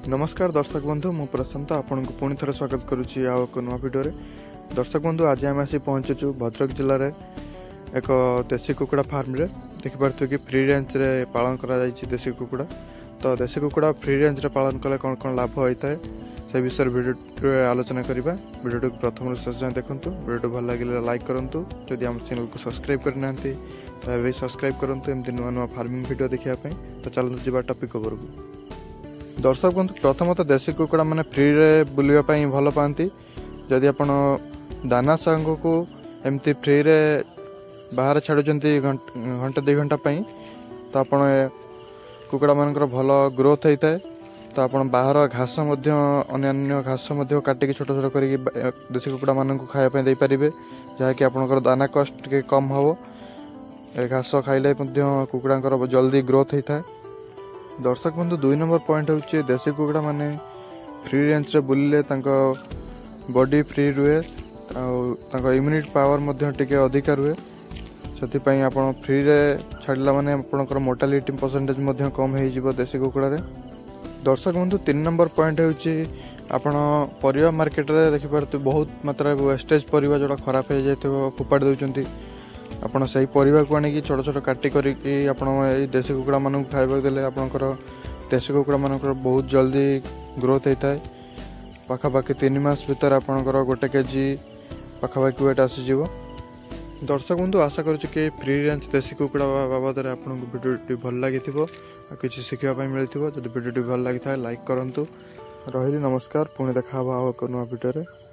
नमस्कार दर्शक बंधु मु प्रशांत आपन को पुणी थर स्वागत करुच्ची आउ एक नुआ भिडियो दर्शक बंधु आज आम आसी पहुंचु भद्रक जिले में एक देशी कुकुड़ा फार्म रे देखिपे कि फ्री रेंज रे पालन करा देशी कुकुड़ा। तो देशी कुकुड़ा फ्री रेंज रे पालन कले कौन कौन लाभ होता है से विषय भिडियो आलोचना करवा। भिडियो प्रथम शेष जाए देखूँ। भिडियो भल लगे लाइक करूँ। जदि आम चैनल को सब्सक्राइब करना तो सब्सक्राइब करूँ एमती नुआ नुआ फार्मिंग भिडियो देखापी। तो चलते जी टॉपिक उपरकू। दर्शक बंधु प्रथमतः देशी कुकुड़ा मैंने फ्री रे बुलवाई भल पाती। जदि आप दाना सांग को एमती फ्री रे बाहर छाड़ुं घंटे 2 घंटा तो आप कुकुड़ा मान भल ग्रोथ होता है। तो आप बाहर घास अन्य घास काटिक छोट छोट कर देशी कुकुड़ा मान खायापी दे पारे जहाँकि आपंकर दाना कस्ट टे कम हम घास खाइले कुकुड़ा जल्दी ग्रोथ होता है। दर्शक बंधु 2 नंबर पॉइंट हूँ देशी कुकुड़ा माने फ्री रेंज रे बुलिले बॉडी फ्री रुहे और इम्यूनिटी पावर टिके अधिका रुहे। से आप फ्री रे छाड़ला माने आपनकर मोर्टालिटी परसेंटेज कम हो देशी कुकुड़ा रे। दर्शक बंधु 3 नंबर पॉइंट हूँ आपण परिवा मार्केट रे देखिपारे बहुत मात्रा वेस्टेज परिवा जोड़ा खराब हो जाए फोपाड़ी दौरान आपड़ से परिवा को आनिक छोट छोट काटी करके देशी कुकुड़ा मान खाइबा देले आपणकर देशी कुकुड़ा मान बहुत जल्दी ग्रोथ होता है। पाखापाखि 3 मास भीतर आपणकर 1 केजी पाखापाखि वेट आसीज। दर्शक बंधु आशा करुच्ची कि फ्री रेंज देशी कुकुड़ा बाबद में आपको भिडियो भल लगी किसी शिखापी मिली। जब भिडियो भल लगी था लाइक करूँ। रही नमस्कार पुणी देखा नुआ भिडियो।